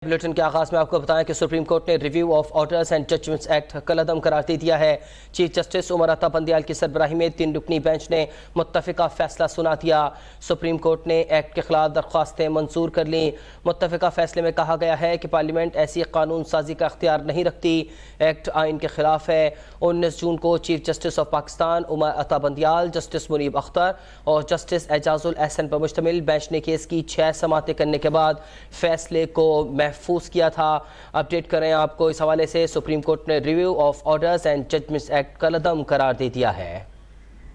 Bulletin کے آغاز میں آپ کو بتائیں کہ سپریم کورٹ نے review of orders and judgments act کالعدم قرار دے دیا ہے۔ چیف جسٹس عمر عطا بندیال کی سربراہی میں 3 رکنی بینچ نے متفقہ فیصلہ سنا دیا۔ سپریم کورٹ نے ایکٹ کے خلاف درخواستیں منظور کر لیں۔ متفقہ فیصلے میں کہا گیا ہے کہ پارلیمنٹ ایسی قانون سازی کا اختیار نہیں رکھتی، ایکٹ آئین کے خلاف ہے۔ 19 جون کو chief justice of Pakistan Umar Ata Bandial, justice منیب اختر اور جسٹس اعجاز الاحسن پر مشتمل بینچ نے کیس کی 6 سماعتیں کرنے کے بعد فیصلے کو محفوظ کیا تھا۔ اپڈیٹ کریں آپ کو اس حوالے سے سپریم کورٹ نے review of orders and judgments act کالعدم قرار دے دیا ہے۔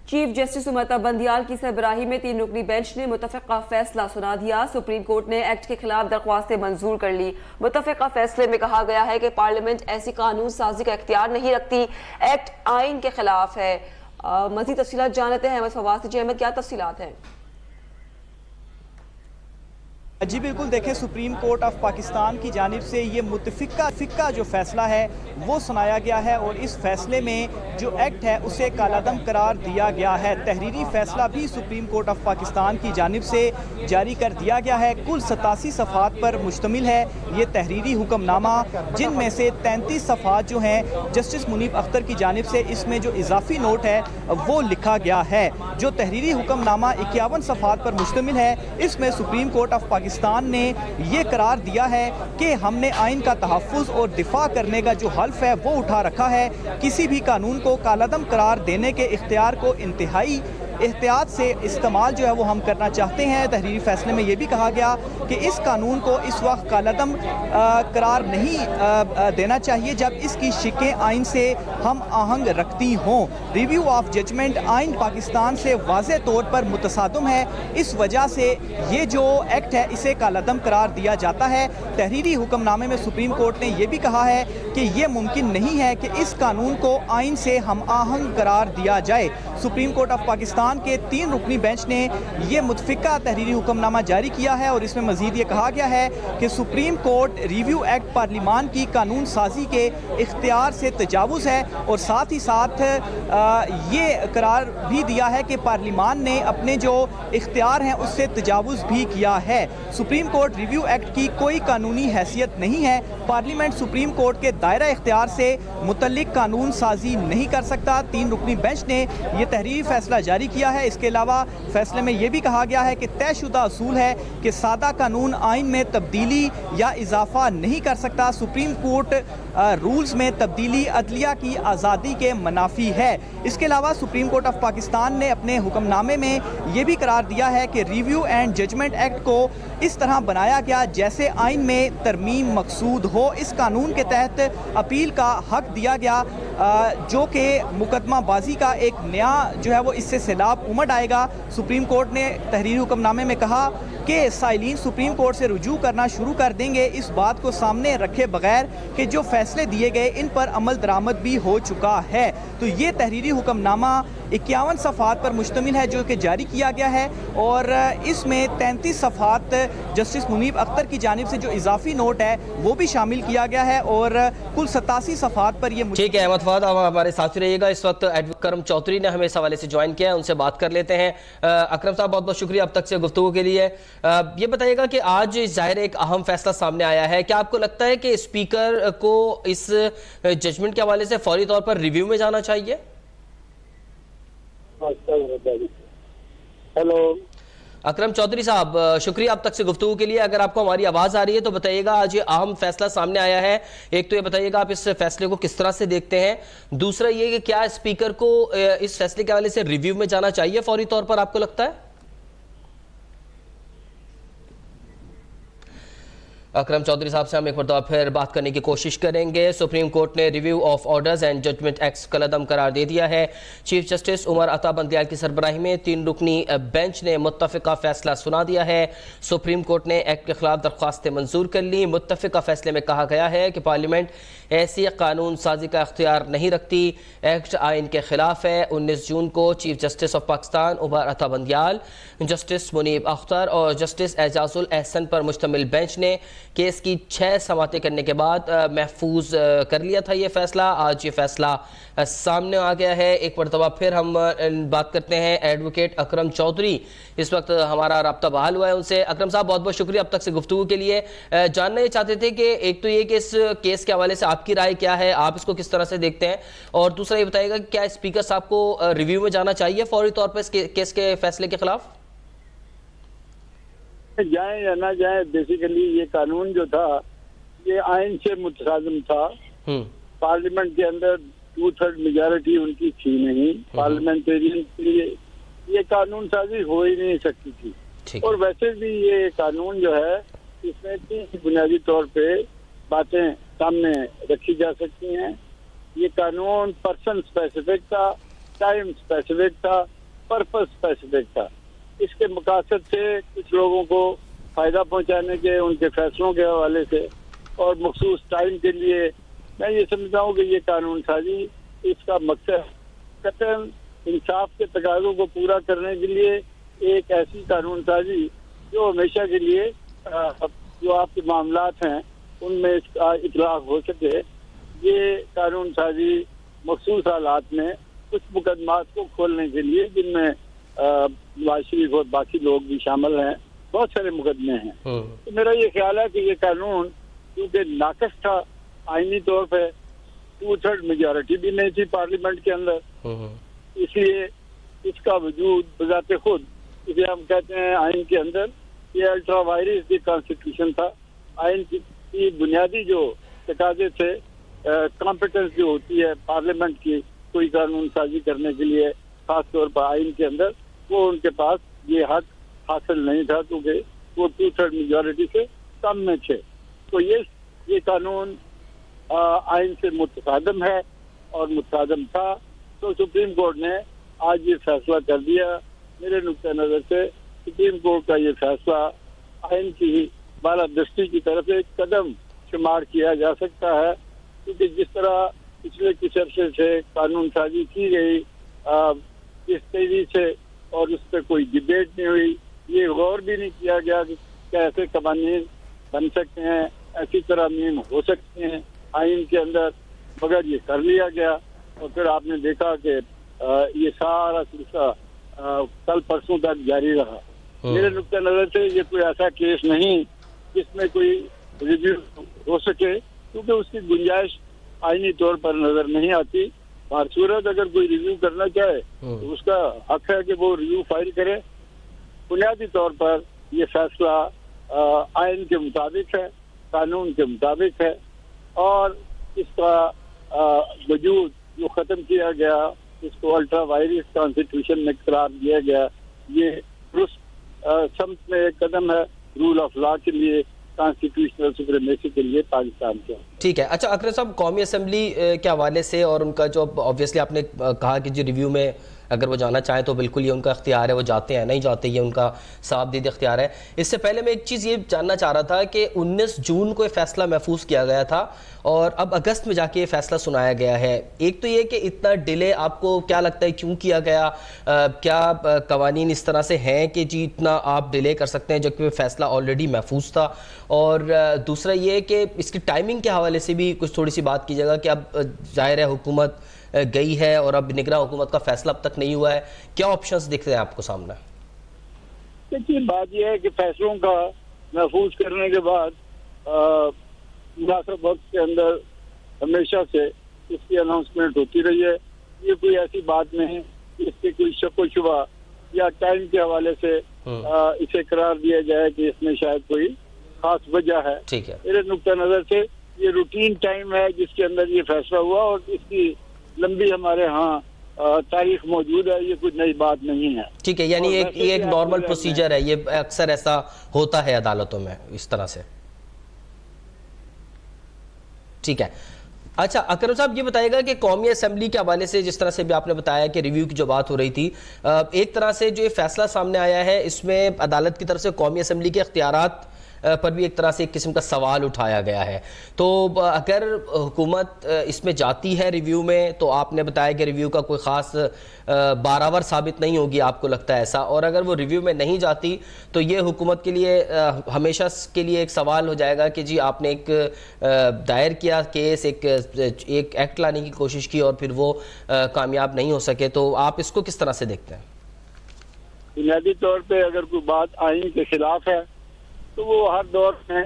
چیف جسٹس عمر عطا بندیال کی سربراہی میں 3 رکنی بینچ نے متفقہ فیصلہ سنا دیا۔ سپریم کورٹ نے ایکٹ کے خلاف درخواستیں منظور کر لی۔ متفقہ فیصلے میں کہا گیا ہے کہ پارلیمنٹ ایسی قانون سازی کا اختیار نہیں رکھتی، ایکٹ آئین کے خلاف ہے۔ مزید تفصیلات جانتے ہیں احمد فواز جی۔ احمد، کیا تفصیلات ہیں؟ جی بالکل، دیکھیں سپریم کورٹ آف پاکستان کی جانب سے یہ متفقہ جو فیصلہ ہے وہ سنایا گیا ہے اور اس فیصلے میں جو ایکٹ ہے اسے کالعدم قرار دیا گیا ہے۔ تحریری فیصلہ بھی سپریم کورٹ آف پاکستان کی جانب سے جاری کر دیا گیا ہے۔ کل 87 صفحات پر مشتمل ہے یہ تحریری حکم نامہ، جن میں سے 33 صفحات جو ہیں جسٹس منیب اختر کی جانب سے اس میں جو اضافی نوٹ ہے وہ لکھا گیا ہے۔ جو تحریری حکم نامہ 51 صفحات پر مشتمل ہے، اس میں سپریم کورٹ آف پاکستان نے یہ قرار دیا ہے کہ ہم نے آئین کا تحفظ اور دفاع کرنے کا جو حلف ہے وہ اٹھا رکھا ہے۔ کسی بھی قانون کو کالعدم قرار دینے کے اختیار کو انتہائی احتیاط سے استعمال جو ہے وہ ہم کرنا چاہتے ہیں۔ تحریری فیصلے میں یہ بھی کہا گیا کہ اس قانون کو اس وقت کالعدم قرار نہیں دینا چاہیے جب اس کی شقیں آئین سے ہم آہنگ رکھتی ہوں۔ ریویو آف ججمنٹ آئین پاکستان سے واضح طور پر متصادم ہے، اس وجہ سے یہ جو ایکٹ ہے اسے کالعدم قرار دیا جاتا ہے۔ تحریری حکم نامے میں سپریم کورٹ نے یہ بھی کہا ہے کہ یہ ممکن نہیں ہے کہ اس قانون کو آئین سے ہم آہنگ قرار دیا جائے۔ سپریم کورٹ آف پاکستان کے 3 رکنی بینچ نے یہ متفقہ تحریری حکم نامہ جاری کیا ہے اور اس میں مزید یہ کہا گیا ہے کہ سپریم کورٹ ریویو ایکٹ پارلیمان کی قانون سازی کے اختیار سے تجاوز ہے اور ساتھ ہی ساتھ یہ قرار بھی دیا ہے کہ پارلیمان نے اپنے جو اختیار ہیں اس سے تجاوز بھی کیا ہے۔ سپریم کورٹ ریویو ایکٹ کی کوئی قانونی حیثیت نہیں ہے۔ پارلیمنٹ سپریم کورٹ کے دائرہ اختیار سے متعلق قانون سازی نہیں کر سکتا۔ 3 رکنی بینچ نے یہ تحریری فیصلہ جاری کیا ہے۔ اس کے علاوہ فیصلے میں یہ بھی کہا گیا ہے کہ طے شدہ اصول ہے کہ سادہ قانون آئین میں تبدیلی یا اضافہ نہیں کر سکتا۔ سپریم کورٹ رولز میں تبدیلی عدلیہ کی آزادی کے منافی ہے۔ اس کے علاوہ سپریم کورٹ آف پاکستان نے اپنے حکم نامے میں یہ بھی قرار دیا ہے کہ ریویو اینڈ ججمنٹ ایکٹ کو اس طرح بنایا گیا جیسے آئین میں ترمیم مقصود ہو۔ اس قانون کے تحت اپیل کا حق دیا گیا، جو کہ مقدمہ بازی کا ایک نیا جو ہے وہ اس سے سیلاب امڑ آئے گا۔ سپریم کورٹ نے تحریری حکم نامے میں کہا کہ سائلین سپریم کورٹ سے رجوع کرنا شروع کر دیں گے، اس بات کو سامنے رکھے بغیر کہ جو فیصلے دیے گئے ان پر عمل درآمد بھی ہو چکا ہے۔ تو یہ تحریری حکم نامہ 51 صفحات پر مشتمل ہے جو کہ جاری کیا گیا ہے اور اس میں 33 صفحات جسٹس منیب اختر کی جانب سے جو اضافی نوٹ ہے وہ بھی شامل کیا گیا ہے اور کل 87 صفحات پر یہ ٹھیک ہے احمد فہد، آپ ہمارے ساتھ رہیے گا۔ اس وقت ایڈوکیٹ کرم چودھری نے ہمیں اس حوالے سے جوائن کیا ہے، ان سے بات کر لیتے ہیں۔ اکرم صاحب، بہت بہت شکریہ اب تک سے گفتگو کے لیے۔ یہ بتائیے گا کہ آج ظاہر ایک اہم فیصلہ سامنے آیا ہے، کیا آپ کو لگتا ہے کہ اسپیکر کو اس ججمنٹ کے حوالے سے فوری طور پر ریویو میں جانا چاہیے؟ ہیلو اکرم چودھری صاحب، شکریہ اب تک سے گفتگو کے لیے۔ اگر آپ کو ہماری آواز آ رہی ہے تو بتائیے گا، آج یہ اہم فیصلہ سامنے آیا ہے، ایک تو یہ بتائیے گا آپ اس فیصلے کو کس طرح سے دیکھتے ہیں، دوسرا یہ کہ کیا اسپیکر کو اس فیصلے کے حوالے سے ریویو میں جانا چاہیے فوری طور پر، آپ کو لگتا ہے؟ اکرم چودھری صاحب سے ہم ایک مرتبہ پھر بات کرنے کی کوشش کریں گے۔ سپریم کورٹ نے review of orders and judgment acts کالعدم قرار دے دیا ہے۔ چیف جسٹس عمر عطا بندیال کی سربراہی میں 3 رکنی بینچ نے متفقہ فیصلہ سنا دیا ہے۔ سپریم کورٹ نے ایکٹ کے خلاف درخواستیں منظور کر لی۔ متفقہ فیصلے میں کہا گیا ہے کہ پارلیمنٹ ایسی قانون سازی کا اختیار نہیں رکھتی، ایکٹ آئین کے خلاف ہے۔ 19 جون کو chief justice of Pakistan Umar Ata Bandial, justice منیب اختر اور جسٹس اعجاز الاحسن پر مشتمل بینچ نے کیس کی 6 سماعتیں کرنے کے بعد محفوظ کر لیا تھا یہ فیصلہ. آج یہ فیصلہ سامنے آ گیا ہے. ایک مرتبہ پھر ہم بات کرتے ہیں ایڈوکیٹ اکرم چودھری, اس وقت ہمارا رابطہ بحال ہوا ہے ان سے. اکرم صاحب بہت بہت شکریہ اب تک سے گفتگو کے لیے. جاننا یہ چاہتے تھے کہ ایک تو یہ کہ اس کیس کے حوالے سے آپ کی رائے کیا ہے, آپ اس کو کس طرح سے دیکھتے ہیں, اور دوسرا یہ بتائیے گا کہ کیا اسپیکر صاحب کو ریویو میں جانا چاہیے فوری طور پر اس کیس کے فیصلے کے خلاف؟ جائیں یا نہ جائیں, بیسیکلی یہ قانون جو تھا یہ آئین سے متصادم تھا. پارلیمنٹ کے اندر 2/3 میجارٹی ان کی تھی نہیں. پارلیمنٹرین کے لیے یہ قانون سازی ہو ہی نہیں سکتی تھی. اور ویسے بھی یہ قانون جو ہے اس میں 3 بنیادی طور پہ باتیں سامنے رکھی جا سکتی ہیں. یہ قانون پرسن اسپیسیفک تھا, ٹائم اسپیسیفک تھا, پرپز اسپیسیفک تھا. اس کے مقاصد سے کچھ لوگوں کو فائدہ پہنچانے کے, ان کے فیصلوں کے حوالے سے اور مخصوص ٹائم کے لیے میں یہ سمجھتا ہوں کہ یہ قانون سازی اس کا مقصد قطعاً انصاف کے تقاضوں کو پورا کرنے کے لیے ایک ایسی قانون سازی جو ہمیشہ کے لیے جو آپ کے معاملات ہیں ان میں اس کا اطلاق ہو سکے. یہ قانون سازی مخصوص حالات میں کچھ مقدمات کو کھولنے کے لیے, جن میں نواز شریف اور باقی لوگ بھی شامل ہیں, بہت سارے مقدمے ہیں. تو میرا یہ خیال ہے کہ یہ قانون کیونکہ ناقص تھا آئینی طور پہ, 2/3 میجارٹی بھی نہیں تھی پارلیمنٹ کے اندر, اس لیے اس کا وجود بذات خود, اسے ہم کہتے ہیں آئین کے اندر یہ الٹرا وائرس دی کانسٹیٹیوشن تھا. آئین کی بنیادی جو تقاضے تھے, کمپیٹنس جو ہوتی ہے پارلیمنٹ کی کوئی قانون سازی کرنے کے لیے خاص طور پر آئین کے اندر, وہ ان کے پاس یہ حق حاصل نہیں تھا کیونکہ وہ 2/3 میجورٹی سے کم میں تھے. تو یہ قانون آئین سے متصادم ہے اور متصادم تھا. تو سپریم کورٹ نے آج یہ فیصلہ کر دیا. میرے نقطۂ نظر سے سپریم کورٹ کا یہ فیصلہ آئین کی بالادستی کی طرف ایک قدم شمار کیا جا سکتا ہے, کیونکہ جس طرح پچھلے کچھ عرصے سے قانون سازی کی گئی اس تیزی سے اور اس پہ کوئی ڈبیٹ نہیں ہوئی, یہ غور بھی نہیں کیا گیا کہ کیسے قوانین بن سکتے ہیں, ایسی ترامیم ہو سکتے ہیں آئین کے اندر, مگر یہ کر لیا گیا. اور پھر آپ نے دیکھا کہ یہ سارا سلسلہ کل پرسوں تک جاری رہا. میرے نقطۂ نظر سے یہ کوئی ایسا کیس نہیں جس میں کوئی ریویو ہو سکے, کیونکہ اس کی گنجائش آئینی طور پر نظر نہیں آتی. صورت اگر کوئی ریویو کرنا چاہے تو اس کا حق ہے کہ وہ ریویو فائل کرے. بنیادی طور پر یہ فیصلہ آئین کے مطابق ہے, قانون کے مطابق ہے, اور اس کا وجود جو ختم کیا گیا, اس کو الٹرا وائرس کانسٹیٹیوشن میں قرار دیا گیا, یہ درست سمت میں ایک قدم ہے رول آف لا کے لیے, کانسٹیٹیوشنل سپریمیسی کے لیے پاکستان کے. ٹھیک ہے. اچھا اکرم صاحب, قومی اسمبلی کے حوالے سے اور ان کا جو آبویسلی آپ نے کہا کہ جو ریویو میں اگر وہ جانا چاہیں تو بالکل یہ ان کا اختیار ہے, وہ جاتے ہیں نہیں جاتے یہ ان کا صاحب دید اختیار ہے. اس سے پہلے میں ایک چیز یہ جاننا چاہ رہا تھا کہ 19 جون کو یہ فیصلہ محفوظ کیا گیا تھا اور اب اگست میں جا کے یہ فیصلہ سنایا گیا ہے. ایک تو یہ کہ اتنا ڈیلے آپ کو کیا لگتا ہے کیوں کیا گیا, کیا قوانین اس طرح سے ہیں کہ جی اتنا آپ ڈیلے کر سکتے ہیں جبکہ فیصلہ آلریڈی محفوظ تھا؟ اور دوسرا یہ کہ اس کی ٹائمنگ کے حوالے سے بھی کچھ تھوڑی سی بات کیجیے گا کہ اب ظاہر ہے حکومت گئی ہے اور اب نگراں حکومت کا فیصلہ اب تک نہیں ہوا ہے, کیا آپشنز دکھتے ہیں آپ کو سامنے؟ دیکھیے بات یہ ہے کہ فیصلوں کا محفوظ کرنے کے بعد مناسب وقت کے اندر ہمیشہ سے اس کی اناؤنسمنٹ ہوتی رہی ہے. یہ کوئی ایسی بات نہیں اس سے کوئی شک و شبہ یا ٹائم کے حوالے سے اسے قرار دیا جائے کہ اس میں شاید کوئی خاص وجہ ہے. ٹھیک ہے. میرے نقطۂ نظر سے یہ روٹین ٹائم ہے جس کے اندر یہ فیصلہ ہوا, اور اس کی لمبی ہمارے ہاں تاریخ موجود ہے, یہ کوئی نئی بات نہیں ہے. ٹھیک ہے, یعنی ایک نارمل پروسیجر ہے, یہ اکثر ایسا ہوتا ہے عدالتوں میں اس طرح سے. ٹھیک ہے. اچھا اکرم صاحب یہ بتائے گا کہ قومی اسمبلی کے حوالے سے جس طرح سے بھی آپ نے بتایا کہ ریویو کی جو بات ہو رہی تھی, ایک طرح سے جو یہ فیصلہ سامنے آیا ہے اس میں عدالت کی طرف سے قومی اسمبلی کے اختیارات پر بھی ایک طرح سے ایک قسم کا سوال اٹھایا گیا ہے. تو اگر حکومت اس میں جاتی ہے ریویو میں, تو آپ نے بتایا کہ ریویو کا کوئی خاص بارآور ثابت نہیں ہوگی, آپ کو لگتا ہے ایسا, اور اگر وہ ریویو میں نہیں جاتی تو یہ حکومت کے لیے ہمیشہ کے لیے ایک سوال ہو جائے گا کہ جی آپ نے ایک دائر کیا کیس, ایک ایکٹ لانے کی کوشش کی اور پھر وہ کامیاب نہیں ہو سکے. تو آپ اس کو کس طرح سے دیکھتے ہیں؟ بنیادی طور پہ اگر کوئی بات آئین کے خلاف ہے تو وہ ہر دور میں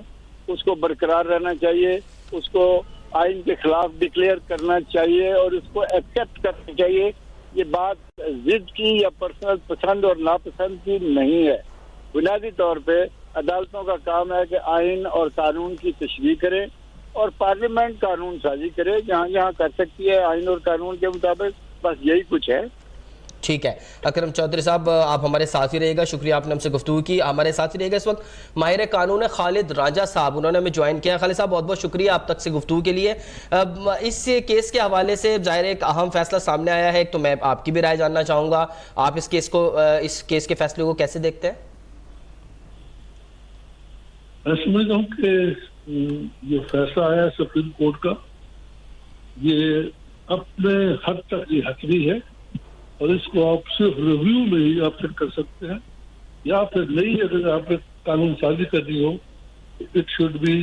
اس کو برقرار رہنا چاہیے, اس کو آئین کے خلاف ڈکلیئر کرنا چاہیے اور اس کو ایکسیپٹ کرنا چاہیے. یہ بات ضد کی یا پرسنل پسند اور ناپسند کی نہیں ہے. بنیادی طور پہ عدالتوں کا کام ہے کہ آئین اور قانون کی تشریح کرے اور پارلیمنٹ قانون سازی کرے جہاں جہاں کر سکتی ہے آئین اور قانون کے مطابق. بس یہی کچھ ہے. ٹھیک ہے اکرم چودھری صاحب, آپ ہمارے ساتھ ہی رہے گا, شکریہ آپ نے ہم سے گفتگو کی. ہمارے ساتھ ہی رہے گا اس وقت ماہر قانون خالد رانجھا صاحب, انہوں نے ہمیں جوائن کیا. خالد صاحب بہت بہت شکریہ آپ تک سے گفتگو کے لیے. اس کیس کے حوالے سے ظاہر ایک اہم فیصلہ سامنے آیا ہے, تو میں آپ کی بھی رائے جاننا چاہوں گا, آپ اس کیس کے فیصلے کو کیسے دیکھتے ہیں؟ میں سمجھتا ہوں کہ یہ فیصلہ آیا ہے سپریم کورٹ کا, یہ اپنے حد تک یہ حتمی ہے اور اس کو آپ صرف ریویو میں ہی آپ پھر کر سکتے ہیں, یا پھر نہیں اگر آپ نے قانون سازی کرنی ہو it should be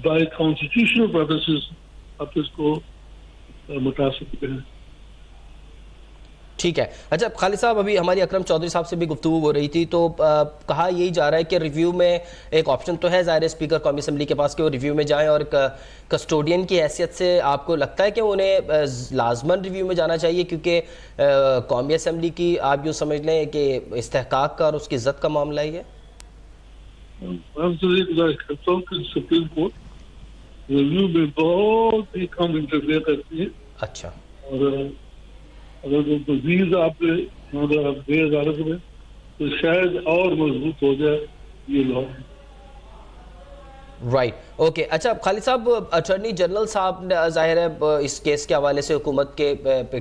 by constitutional purposes آپ اس کو مٹا سکتے ہیں. ٹھیک ہے. اچھا خالد صاحب, ابھی ہماری اکرم چودھری صاحب سے بھی گفتگو ہو رہی تھی, تو کہا یہی جا رہا ہے کہ ریویو میں ایک آپشن تو ہے ظاہر اسپیکر قومی اسمبلی کے پاس کہ وہ ریویو میں جائیں, اور کسٹوڈین کی حیثیت سے آپ کو لگتا ہے کہ انہیں لازماً ریویو میں جانا چاہیے, کیونکہ قومی اسمبلی کی آپ یوں سمجھ لیں کہ استحقاق کا اور اس کی عزت کا معاملہ ہی ہے؟ میں تو یہ گزارش کرتا ہوں کہ سپریم کورٹ ریویو میں بہت ہی کم انٹرفیئر کرتی ہے. اچھا, اور اگر وہ مزید آپ نے دے عدالت میں تو شاید اور مضبوط ہو جائے یہ لا. Right, okay. اچھا خالد صاحب, اٹارنی جنرل صاحب ظاہر ہے اس کیس کے حوالے سے حکومت کے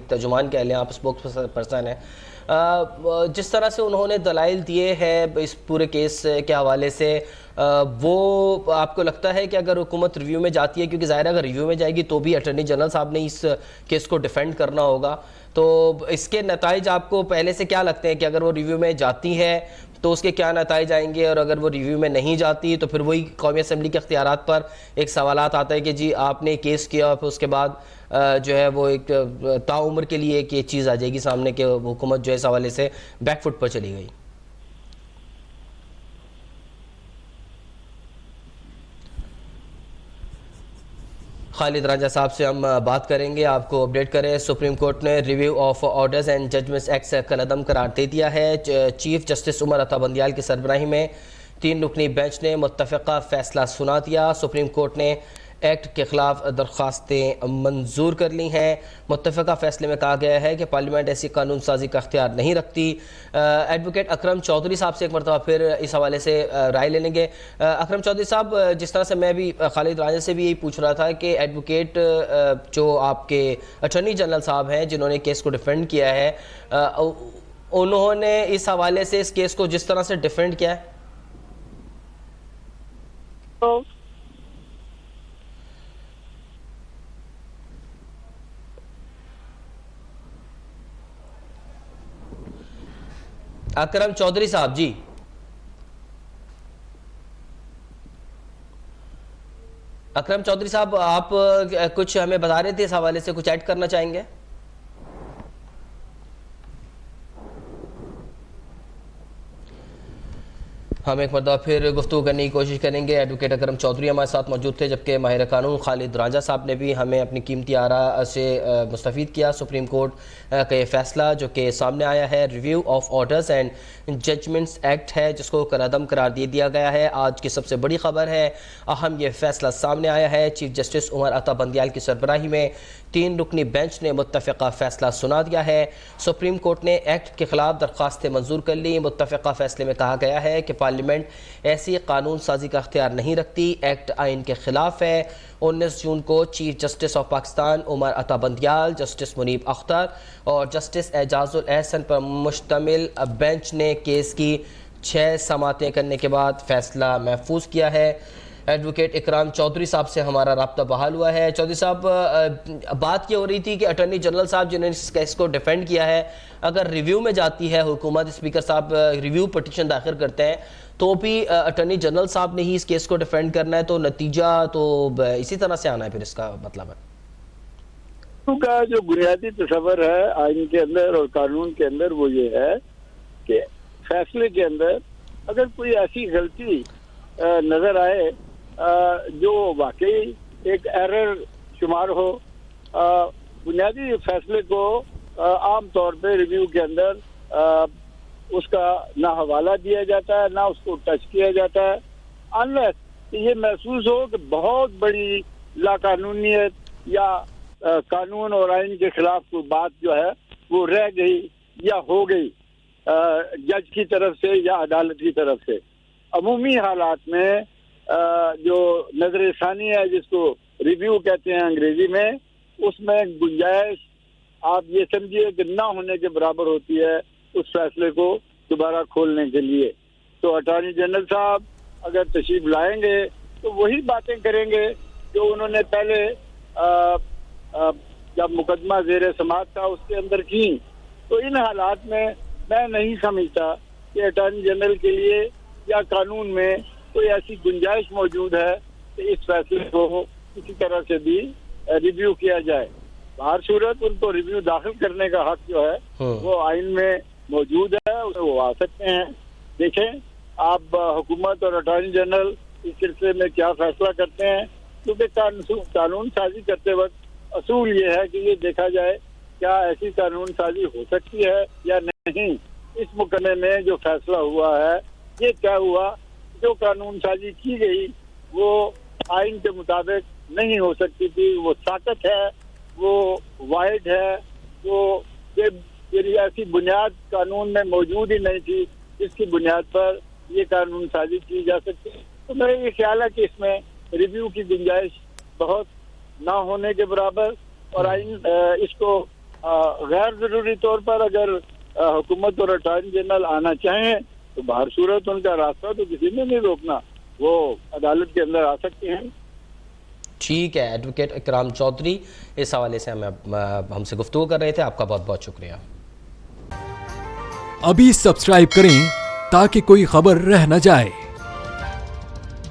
ترجمان کہہ لیں آپ, اسپوکس پرسن ہیں, جس طرح سے انہوں نے دلائل دیے ہیں اس پورے کیس کے حوالے سے, وہ آپ کو لگتا ہے کہ اگر حکومت ریویو میں جاتی ہے, کیونکہ ظاہر اگر ریویو میں جائے گی تو بھی اٹارنی جنرل صاحب نے اس کیس کو ڈیفینڈ کرنا ہوگا, تو اس کے نتائج آپ کو پہلے سے کیا لگتے ہیں کہ اگر وہ ریویو میں جاتی ہے تو اس کے کیا نتائج آئیں گے, اور اگر وہ ریویو میں نہیں جاتی تو پھر وہی قومی اسمبلی کے اختیارات پر ایک سوالات آتا ہے کہ جی آپ نے کیس کیا اور پھر اس کے بعد جو ہے وہ ایک تاعمر کے لیے ایک یہ چیز آ جائے گی سامنے کہ حکومت جو ہے اس حوالے سے بیک فٹ پر چلی گئی. خالد رانجھا صاحب سے ہم بات کریں گے, آپ کو اپڈیٹ کریں. سپریم کورٹ نے review of orders and judgments act سے کالعدم قرار دے دیا ہے. چیف جسٹس عمر عطا بندیال کی سربراہی میں 3 رکنی بینچ نے متفقہ فیصلہ سنا دیا. سپریم کورٹ نے ایکٹ کے خلاف درخواستیں منظور کر لی ہیں. متفقہ فیصلے میں کہا گیا ہے کہ پارلیمنٹ ایسی قانون سازی کا اختیار نہیں رکھتی. ایڈوکیٹ اکرم چودھری صاحب سے ایک مرتبہ پھر اس حوالے سے رائے لے لیں گے. اکرم چودھری صاحب, جس طرح سے میں بھی خالد رانجھا سے بھی یہی پوچھ رہا تھا کہ ایڈوکیٹ جو آپ کے اٹارنی جنرل صاحب ہیں جنہوں نے کیس کو ڈیفینڈ کیا ہے, انہوں نے اس حوالے سے اس کیس کو جس طرح سے ڈیفینڈ کیا ہے, اکرم چودھری صاحب جی, اکرم چودھری صاحب آپ کچھ ہمیں بتا رہے تھے اس حوالے سے, کچھ ایڈ کرنا چاہیں گے؟ ہم ایک مرتبہ پھر گفتگو کرنے کی کوشش کریں گے. ایڈوکیٹ اکرم چودھری ہمارے ساتھ موجود تھے, جبکہ ماہر قانون خالد رانجھا صاحب نے بھی ہمیں اپنی قیمتی آراء سے مستفید کیا. سپریم کورٹ کا یہ فیصلہ جو کہ سامنے آیا ہے, review of orders and judgments act ہے, جس کو کالعدم قرار دے دیا گیا ہے. آج کی سب سے بڑی خبر ہے, اہم یہ فیصلہ سامنے آیا ہے. چیف جسٹس عمر عطا بندیال کی سربراہی میں 3 رکنی بینچ نے متفقہ فیصلہ سنا دیا ہے. سپریم کورٹ نے ایکٹ کے خلاف درخواستیں منظور کر لی. متفقہ فیصلے میں کہا گیا ہے کہ پارلیمنٹ ایسی قانون سازی کا اختیار نہیں رکھتی. ایکٹ آئین کے خلاف ہے. 19 جون کو chief justice of Pakistan Umar Ata Bandial, justice منیب اختر اور جسٹس اعجاز الاحسن پر مشتمل بینچ نے کیس کی 6 سماعتیں کرنے کے بعد فیصلہ محفوظ کیا ہے۔ ایڈوکیٹ اکرام چودھری صاحب سے ہمارا رابطہ بحال ہوا ہے۔ چودھری صاحب، بات یہ ہو رہی تھی کہ اٹارنی جنرل صاحب جنہوں نے اس کیس کو ڈیفینڈ کیا ہے، اگر ریویو میں جاتی ہے حکومت، اسپیکر صاحب ریویو پٹیشن داخل کرتے ہیں تو بھی اٹارنی جنرل صاحب نے ہی اس کیس کو ڈیفینڈ کرنا ہے، تو نتیجہ تو اسی طرح سے آنا ہے، پھر اس کا مطلب ہے کا جو بنیادی تصور ہے آئین کے اندر اور قانون کے اندر وہ یہ ہے کہ فیصلے کے اندر اگر کوئی ایسی غلطی نظر آئے جو واقعی ایک ایرر شمار ہو، بنیادی فیصلے کو عام طور پہ ریویو کے اندر اس کا نہ حوالہ دیا جاتا ہے، نہ اس کو ٹچ کیا جاتا ہے، انلیس یہ محسوس ہو کہ بہت بڑی لاقانونیت یا قانون اور آئین کے خلاف کوئی بات جو ہے وہ رہ گئی یا ہو گئی جج کی طرف سے یا عدالت کی طرف سے۔ عمومی حالات میں جو نظر ثانی ہے، جس کو ریویو کہتے ہیں انگریزی میں، اس میں گنجائش آپ یہ سمجھیے کہ نہ ہونے کے برابر ہوتی ہے اس فیصلے کو دوبارہ کھولنے کے لیے۔ تو اٹارنی جنرل صاحب اگر تشریف لائیں گے تو وہی باتیں کریں گے جو انہوں نے پہلے جب مقدمہ زیر سماعت تھا اس کے اندر کی۔ تو ان حالات میں میں نہیں سمجھتا کہ اٹارنی جنرل کے لیے یا قانون میں کوئی ایسی گنجائش موجود ہے کہ اس فیصلے کو کسی طرح سے بھی ریویو کیا جائے۔ ہر صورت ان کو ریویو داخل کرنے کا حق جو ہے وہ آئین میں موجود ہے، وہ آ سکتے ہیں۔ دیکھیں آپ حکومت اور اٹارنی جنرل اس سلسلے میں کیا فیصلہ کرتے ہیں، کیونکہ قانون سازی کرتے وقت اصول یہ ہے کہ یہ دیکھا جائے کیا ایسی قانون سازی ہو سکتی ہے یا نہیں۔ اس مقدمے میں جو فیصلہ ہوا ہے یہ کیا ہوا، جو قانون سازی کی گئی وہ آئین کے مطابق نہیں ہو سکتی تھی، وہ ساقط ہے، وہ وائڈ ہے، وہ ایسی بنیاد قانون میں موجود ہی نہیں تھی جس کی بنیاد پر یہ قانون سازی کی جا سکتی۔ تو میرا یہ خیال ہے کہ اس میں ریویو کی گنجائش بہت نہ ہونے کے برابر، اور آئین اس کو غیر ضروری طور پر اگر حکومت اور اٹارنی جنرل آنا چاہیں تو باہر صورت ان کا راستہ تو کسی نے نہیں روکنا، وہ عدالت کے اندر آ سکتے ہیں۔ ٹھیک ہے، ایڈوکیٹ اکرام چودھری اس حوالے سے ہم سے گفتگو کر رہے تھے، آپ کا بہت بہت شکریہ۔ ابھی سبسکرائب کریں تاکہ کوئی خبر رہ نہ جائے۔